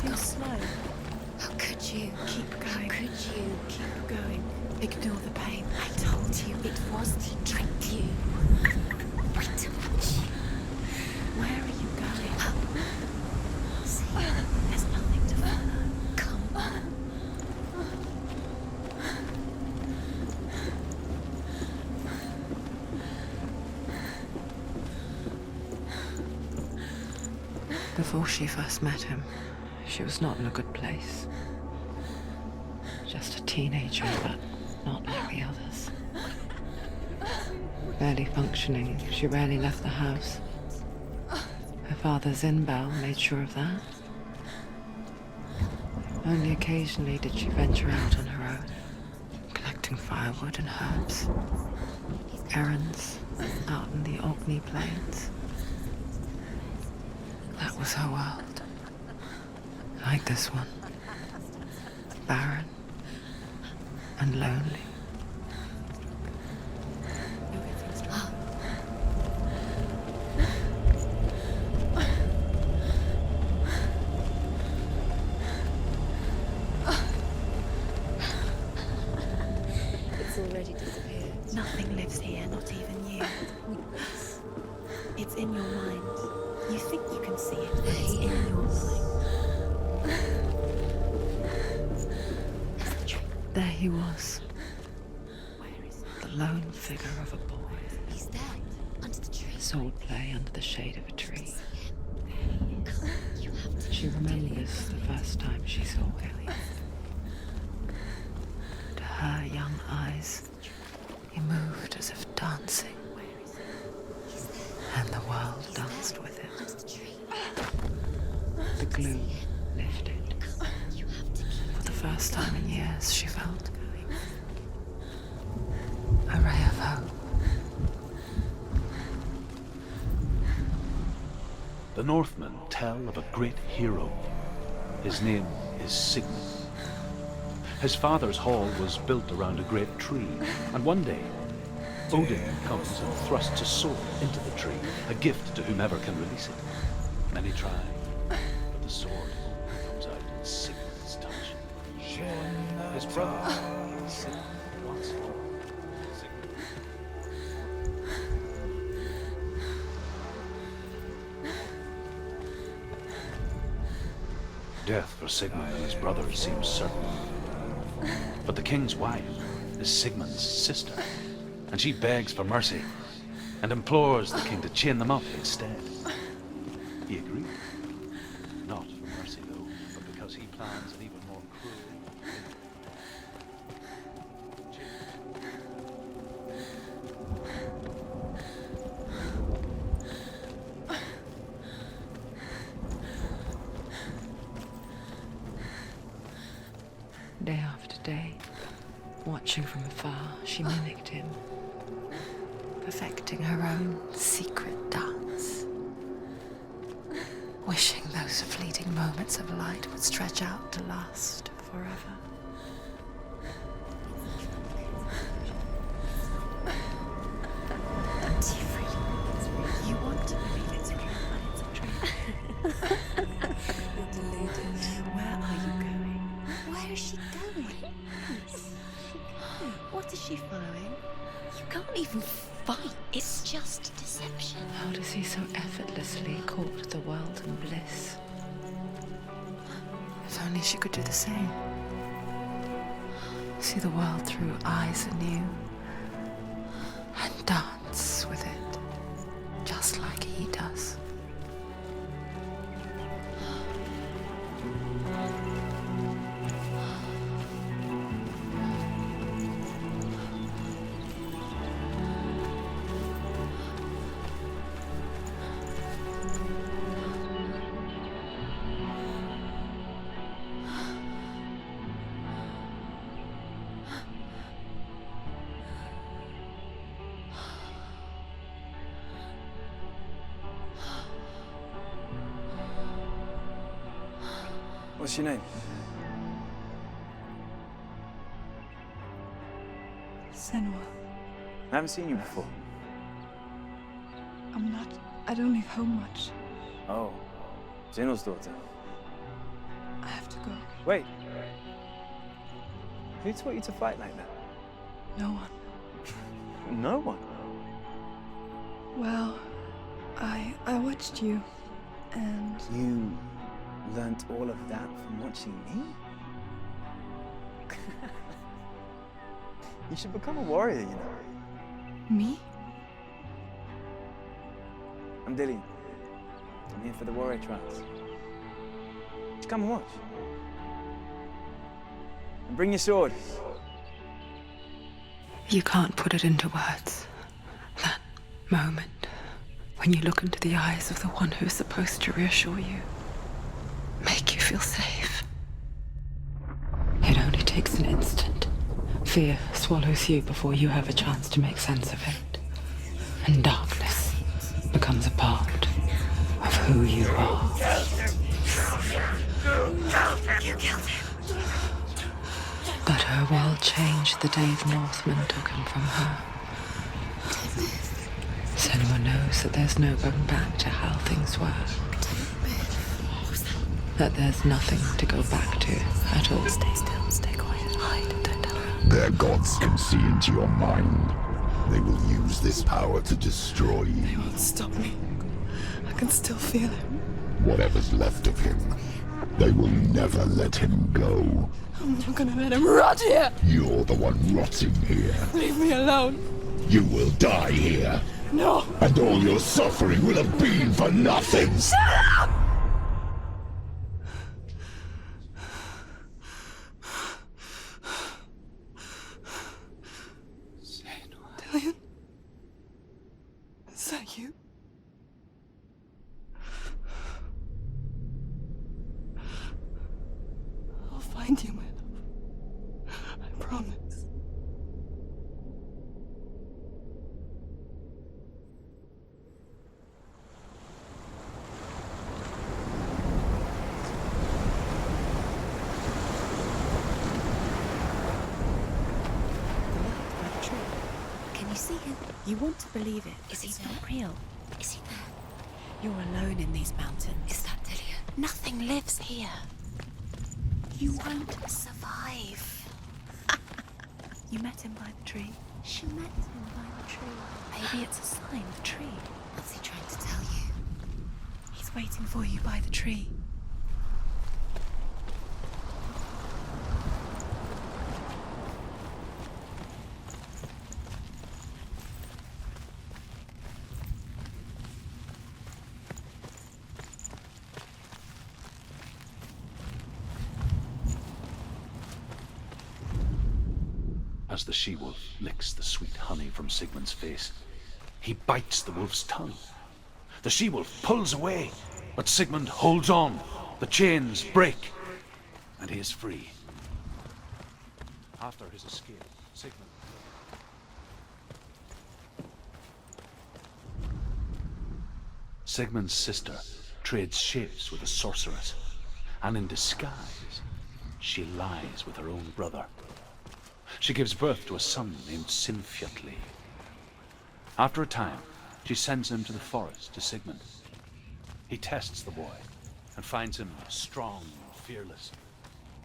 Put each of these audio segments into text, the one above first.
too slow. How could you? Keep going. How could you? Keep going. Ignore the pain. I told you it was to trick you. Way too much. Where are you going? See, There's nothing to follow. come on. Before she first met him, she was not in a good place. Just a teenager, but not like the others. Barely functioning, she rarely left the house. Her father Zinbao made sure of that. Only occasionally did she venture out on her own, collecting firewood and herbs. Errands out in the Orkney Plains. That was her world. Like this one. Barren and lonely. It's already disappeared. Nothing lives here, not even you. It's in your mind. You think you can see it, but it's in your mind. There he was, Where is it? the lone figure of a boy. He's there, under the tree. Sword play under the shade of a tree. Come, you have to. She remembers the first time she saw him. To her young eyes, he moved as if dancing, and the world danced with him. Under the tree. The gloom lifted. Come, you have to keep. For the first time in years, she felt a ray of hope. The Northmen tell of a great hero. His name is Sigmund. His father's hall was built around a great tree, and one day, Odin comes and thrusts a sword into the tree, a gift to whomever can release it. Many try, but the sword comes out in Sigmund's touch. His brother, Sigmund, once more. Death for Sigmund and his brothers seems certain. But the king's wife is Sigmund's sister, and she begs for mercy and implores the king to chain them up instead. He agrees. Not for mercy, though, but because he plans an even more cruel. Day after day, watching from afar, she mimicked him, perfecting her own secret dance, wishing those fleeting moments of light would stretch out to last forever. You want to believe it's real, but it's a dream. You're deluded. Where are you going? Where is she going? What is she following? You can't even fight. It's just deception. How does he so effortlessly court the world and bliss? If only she could do the same. See the world through eyes anew and dance with it, just like he does. What's your name? Senua. I haven't seen you before. I don't leave home much. Oh, Zeno's daughter. Wait. Who taught you to fight like that? No one. No one. Well, I watched you, and You learnt all of that from watching me? You should become a warrior, you know. me? I'm Dillian. I'm here for the warrior trials. Just come and watch. And bring your sword. You can't put it into words. That moment when you look into the eyes of the one who's supposed to reassure you, make you feel safe. It only takes an instant. Fear swallows you before you have a chance to make sense of it. And darkness becomes a part of who you are. You killed him. But her world changed the day the Northmen took him from her. Senua knows that there's no going back to how things were. That there's nothing to go back to at all. Stay still, stay quiet, hide, don't tell her. Their gods can see into your mind. They will use this power to destroy They you. won't stop me. I can still feel him. Whatever's left of him, they will never let him go. I'm not gonna let him rot here. You're the one rotting here. Leave me alone. You will die here, No. and all your suffering will have been for nothing. Dillian? Is that you? I'll find you, my love. I promise. Can you see him? You want to believe it, but Is he he's there? not real. Is he there? You're alone in these mountains. Is that Dillian? Nothing lives here. You won't survive. You met him by the tree. She met him by the tree. Maybe it's a sign, the tree. What's he trying to tell you? He's waiting for you by the tree. As the she-wolf licks the sweet honey from Sigmund's face, he bites the wolf's tongue. The she-wolf pulls away, but Sigmund holds on. The chains break, and he is free. After his escape, Sigmund... Sigmund's sister trades shapes with a sorceress, and in disguise, she lies with her own brother. She gives birth to a son named Sinfjotli. After a time, she sends him to the forest to Sigmund. He tests the boy and finds him strong and fearless,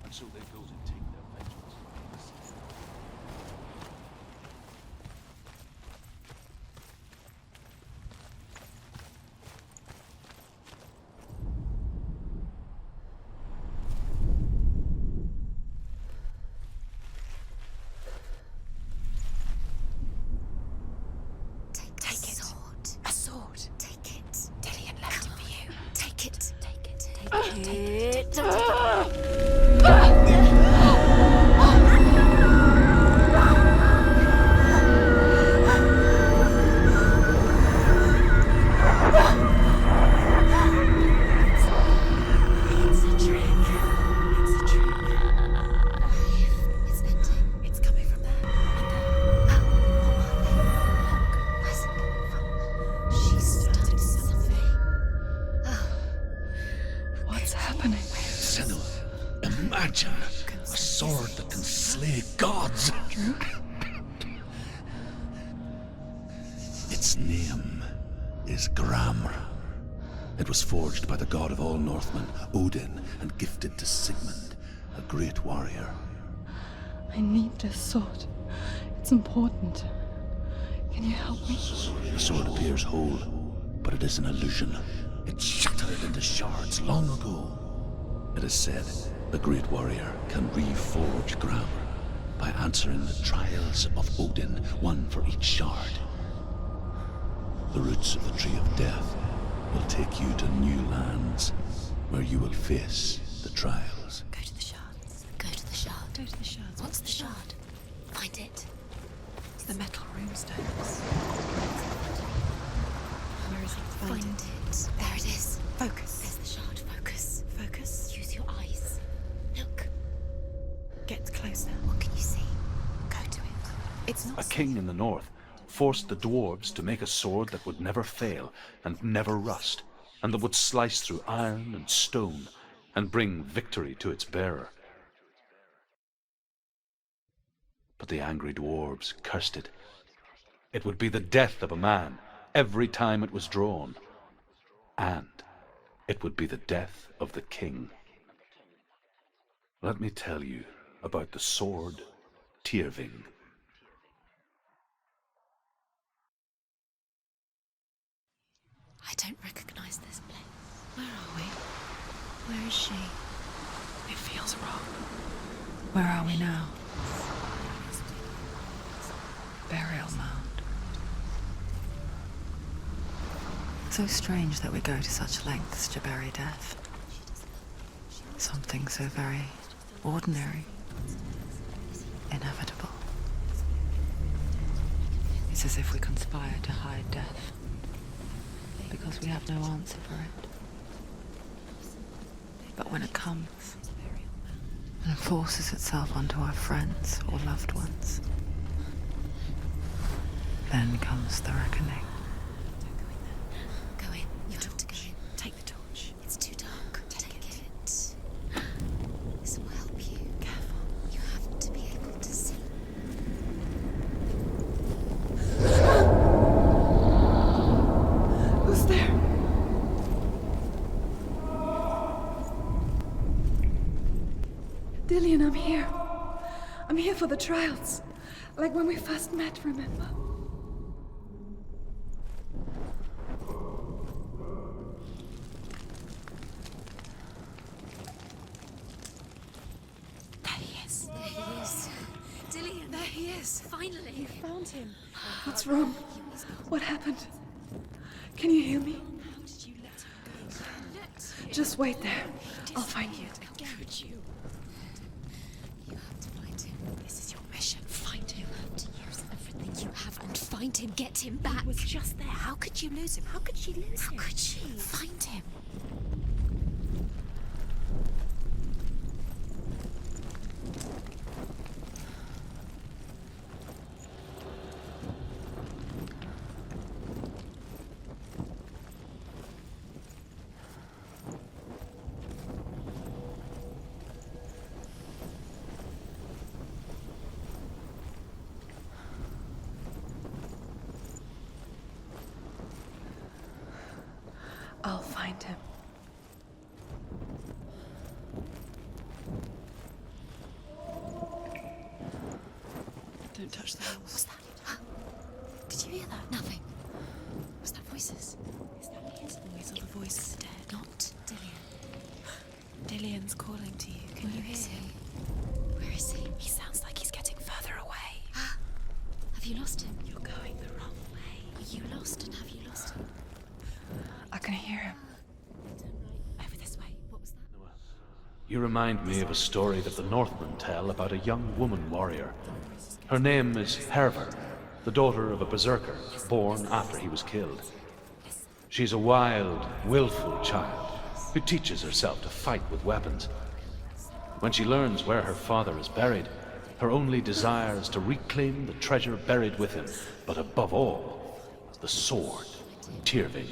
and so they go to take their vengeance. Take the sword. A sword. Take it. Dillian left it for you. Take it. Take it. Take it. It's a trick. It's a trick. It's empty. It's coming from there. Where's it coming from? She's started something. What's happening? Senua, imagine a sword that can slay gods. Its name is Gramr. It was forged by the god of all Northmen, Odin, and gifted to Sigmund a great warrior. I need this sword. It's important. Can you help me? The sword appears whole, but it is an illusion. It shattered into shards long ago. It is said the great warrior can reforge grammar by answering the trials of Odin, one for each shard. The roots of the Tree of Death will take you to new lands where you will face the trials. Go to the shards. Go to the shard. Go to the shards. What's the shard? Find it. It's the metal runestones. Where is it? Find it. There it is. Focus. There's the shard. Focus. Focus. Use your eyes. Look. Get closer. What can you see? Go to it. It's not A king in the north forced the dwarves to make a sword that would never fail and never rust, and that would slice through iron and stone and bring victory to its bearer. But the angry dwarves cursed it. It would be the death of a man every time it was drawn, and it would be the death of the king. Let me tell you about the sword Tyrving. I don't recognize this place. Where are we? Where is she? It feels wrong. Where are we now? Burial mound. So strange that we go to such lengths to bury death. Something so very ordinary, inevitable. It's as if we conspire to hide death, because we have no answer for it. But when it comes and forces itself onto our friends or loved ones, then comes the reckoning. Go in. You have to go in. Take the torch. It's too dark. Take it. This will help you. Careful. You have to be able to see. Who's there? Dillian, I'm here. I'm here for the trials. Like when we first met, remember? There he is. There he is. Dillian. There he is. Finally. Found him. What's wrong? What happened? Can you hear me? How did you let him go? Just wait there. I'll find you. How could you? You have to find him. This is your mission. Find him. You have to use everything you have and find him. Get him back. He was just there. How could you lose him? How could she lose How him? could she? Find him. I'll find him. Don't touch the house. What's that? Did you hear that? Nothing. Was that voices? Is that his voice or the voice of the dead? Not Dillian. Dillian's calling to you. Can you Where hear is him? he? Where is he? He sounds like he's getting further away. Have you lost him? You're going the wrong way. Are you lost and have you lost him? I can hear him. Over this way. What was that? You remind me of a story that the Northmen tell about a young woman warrior. Her name is Hervor, the daughter of a berserker born after he was killed. She's a wild, willful child who teaches herself to fight with weapons. When she learns where her father is buried, her only desire is to reclaim the treasure buried with him, but above all, the sword, Tyrving.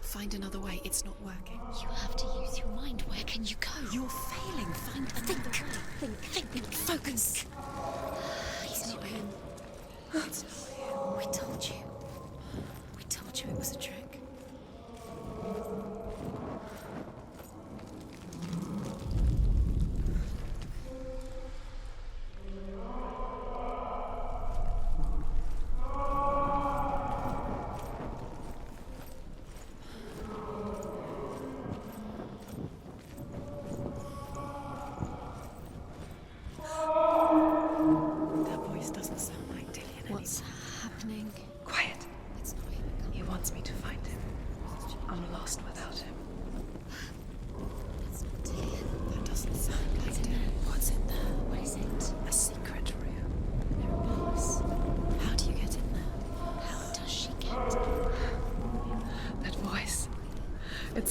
Find another way. It's not working. You have to use your mind. Where can you go? You're failing. Find another way. Think. Focus. He's not him. It's not him. Wait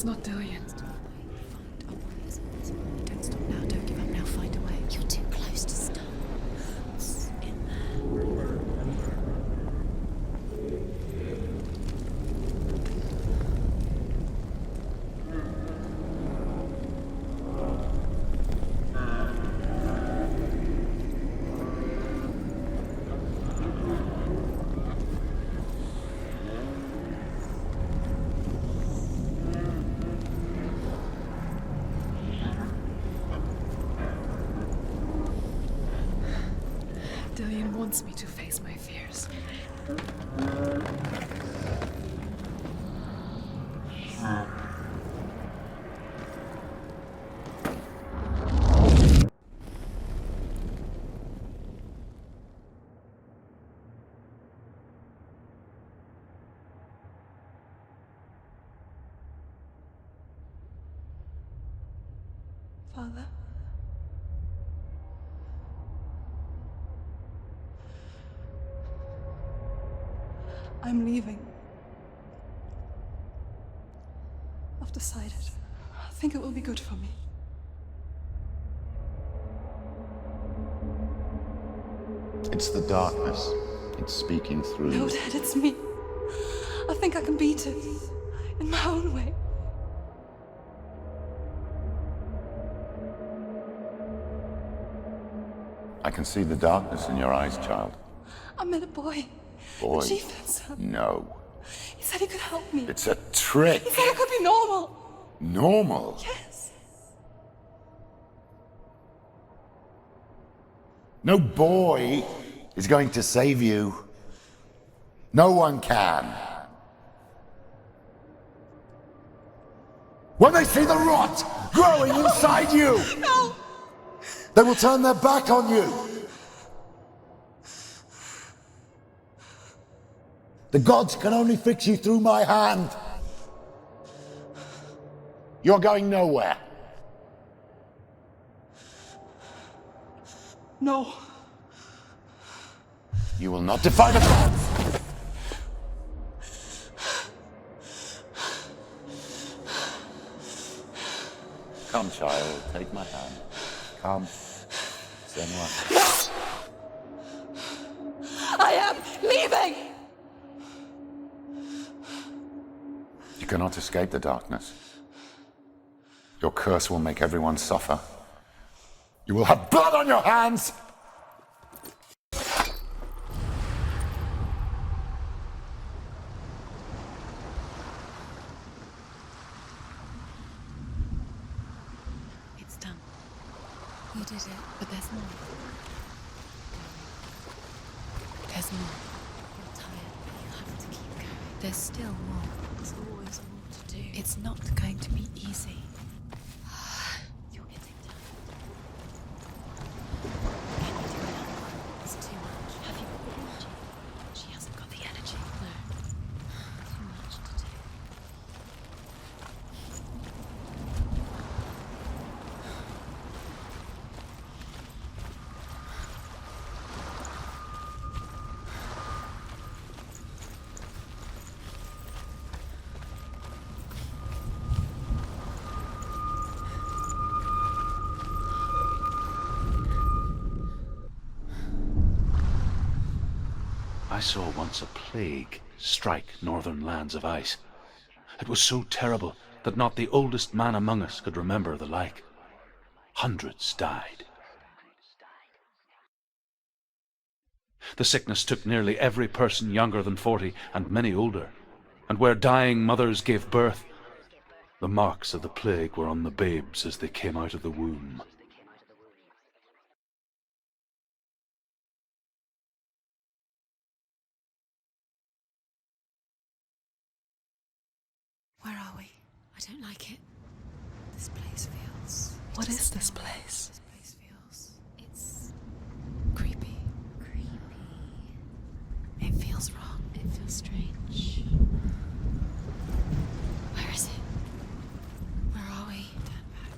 It's not Dillian. Find a way. Don't stop now. Don't give up now. Find a way. You're too close to stop. What's in there? Dillian wants me to face my fears. Father? I'm leaving. I've decided. I think it will be good for me. It's the darkness. It's speaking through No, you. Dad, it's me. I think I can beat it. In my own way. I can see the darkness in your eyes, child. I met a boy. Boy. The chief and son. No. He said he could help me. It's a trick. He said I could be normal. Normal. Yes. No boy is going to save you. No one can. When they see the rot growing inside you, No! they will turn their back on you. The gods can only fix you through my hand. You're going nowhere. No. You will not defy the gods. Come, child, take my hand. Come. Senua. I am leaving! You cannot escape the darkness. Your curse will make everyone suffer. You will have blood on your hands! It's done. You did it. But there's more. There's more. You're tired, but you have to keep going. There's still more. There's always more to do. It's not going to be easy. You're getting tired. Can you do another one? It's too much. Have you got the energy? She hasn't got the energy. No. Too much to do. I saw once a plague strike northern lands of ice. It was so terrible that not the oldest man among us could remember the like. Hundreds died. The sickness took nearly every person younger than 40 and many older, and where dying mothers gave birth, the marks of the plague were on the babes as they came out of the womb. Where are we? I don't like it. This place feels... What is this place? This place feels... It's Creepy. creepy. It feels wrong. It feels strange. Where is it? Where are we? Turn back.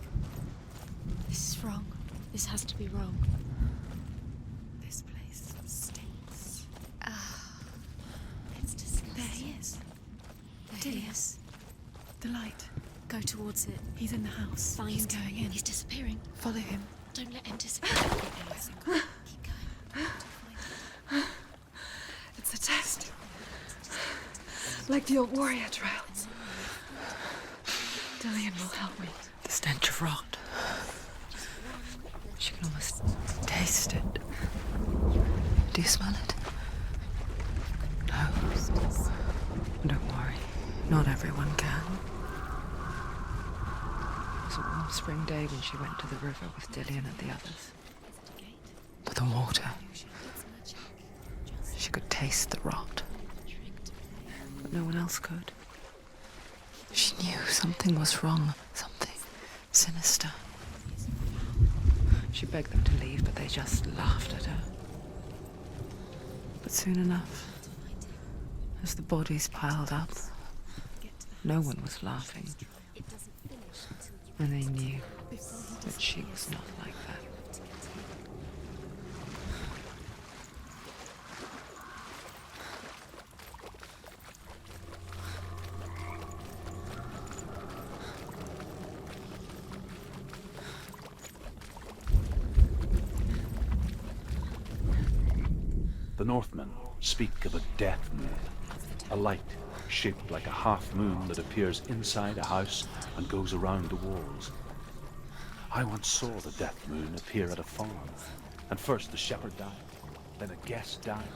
This is wrong. This has to be wrong. This place stinks. It's disgusting. There he is. There he is. The light. Go towards it. He's in the house. Find He's going in. He's disappearing. Follow him. Don't let him disappear. Keep going. It's a test. Like the old warrior trials. Dillian will help me. The stench of rot. She can almost taste it. Do you smell it? No. Don't worry. Not everyone can. It was a warm spring day when she went to the river with Dillian and the others. But the water. She could taste the rot. But no one else could. She knew something was wrong. Something sinister. She begged them to leave, but they just laughed at her. But soon enough, as the bodies piled up, no one was laughing. And they knew that she was not like that. The Northmen speak of a death moon, a light shaped like a half moon that appears inside a house and goes around the walls. I once saw the death moon appear at a farm, and first the shepherd died, then a guest died,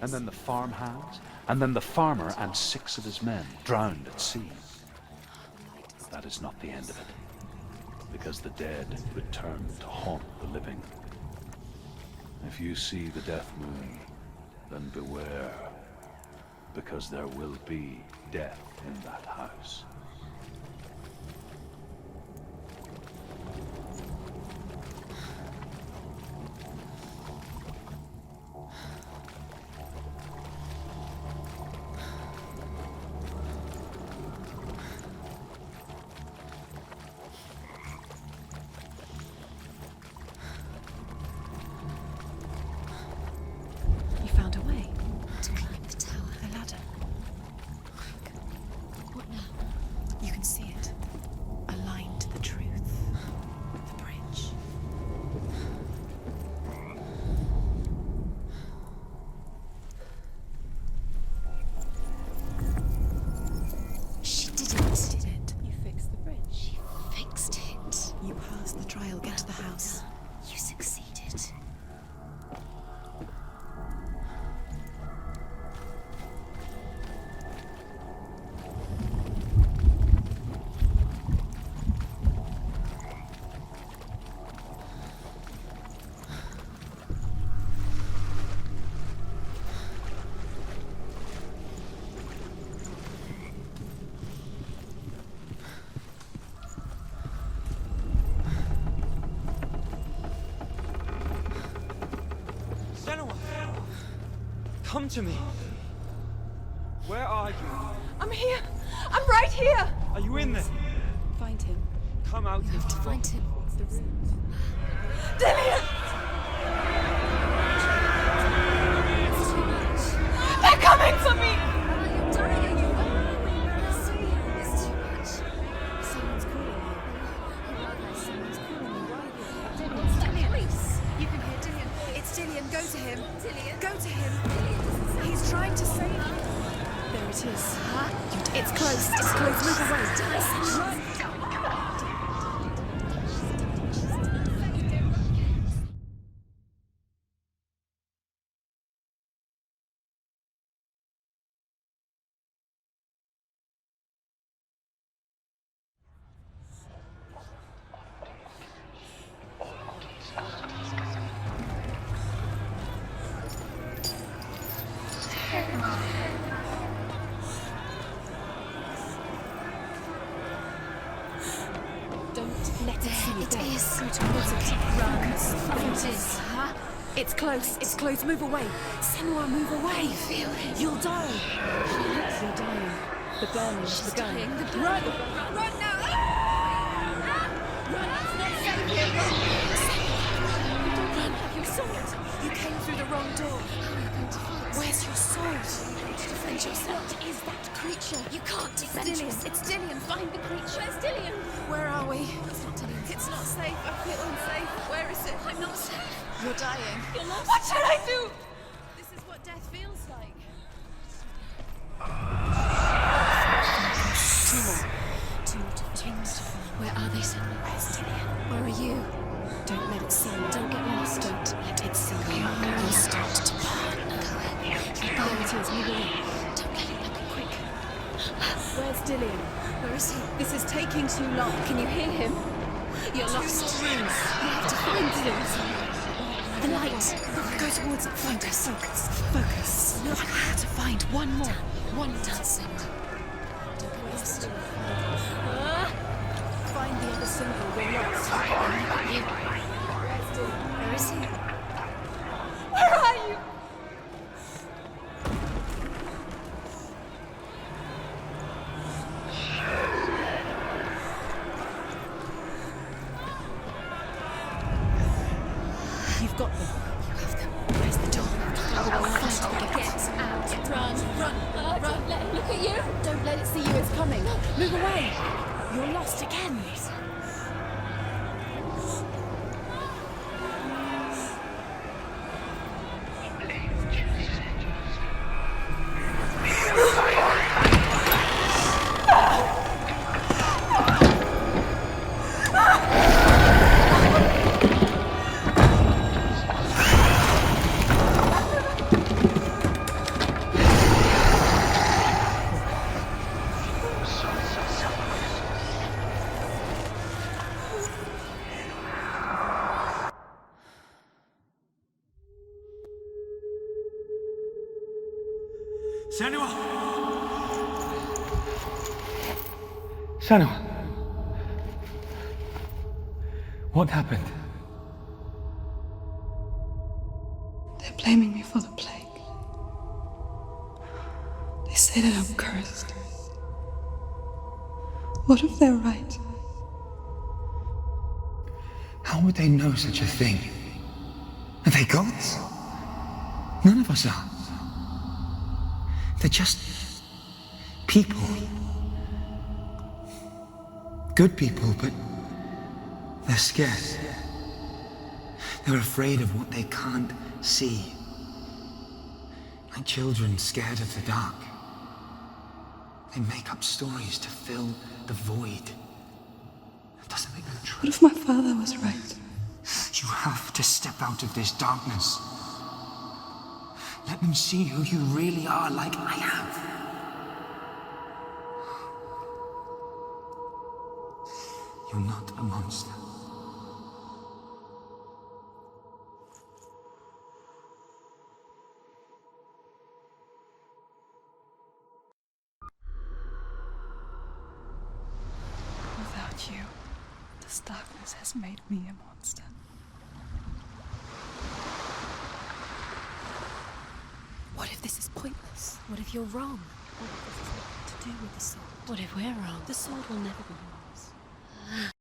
and then the farmhands, and then the farmer and 6 of his men drowned at sea. That is not the end of it, because the dead return to haunt the living. If you see the death moon, then beware, because there will be death in that house. You found a way. To climb the tower. A ladder. What now? You can see it. Aligned to the truth. The bridge. She did it. Did it? You fixed the bridge. She fixed it. You passed the trial. Get to the Well house. done. You succeeded. Senua! Come to me! Where are you? I'm here. I'm right here. Are you in there? Find him. Come out. You have to find him. The room. Dillian! It's too much. They're coming for me. You're dying. It's too much. Someone's calling you. Someone's calling you. Why are you? It's Dillian. You can hear Dillian. It's Dillian. Go to him. Dillian. Go to him. He's trying to save you. There it is. It's close. It's close. Move away. Run. Don't let it see you. It is. Go towards it. Run. Find It it. is. It's close. It's close. Move away. Senua, move away. Feel it. You'll die. You're dying. The burning has She's begun. dying. The Run! Run now. Your sword! You came through the wrong door. How are you going to fight? Where's your sword? Defend yourself. What is that creature? You can't defend yourself. It's Dillian. Find the creature. Where's Dillian? Where are we? It's not Dillian. It's not safe. I feel unsafe. Where is it? I'm not safe. You're dying. You're lost. What should I do? This is what death feels like. Two more to find. Where are they, Senua? Where's Dillian? Where are you? Don't let it see you. Don't get lost. Don't let it see you. You'll start to burn. There it is. Move away. Don't let it look quick. Where's Dillian? Where is he? This is taking too long. Can you hear him? You're lost. You have to find him. The light. Go towards it. Focus. Focus. Look. I have to find one more. One dancing. Don't get lost. Find the other symbol. You're lost. Where's Dillian? Where is he? Where are you? You've got them. You have them. Where's the door? Get out. Run. Let it look at you. Don't let it see you. It's coming. Move away. You're lost again. Senua! Senua! What happened? They're blaming me for the plague. They say that I'm cursed. What if they're right? How would they know such a thing? Are they gods? None of us are. They're just people. Good people, but they're scared. They're afraid of what they can't see. Like children scared of the dark. They make up stories to fill the void. That doesn't make them true. What if my father was right? You have to step out of this darkness. Let them see who you really are, like I have. You're not a monster. Without you, this darkness has made me a monster. What if this is pointless? What if you're wrong? What if this is nothing to do with the sword? What if we're wrong? The sword will never be yours.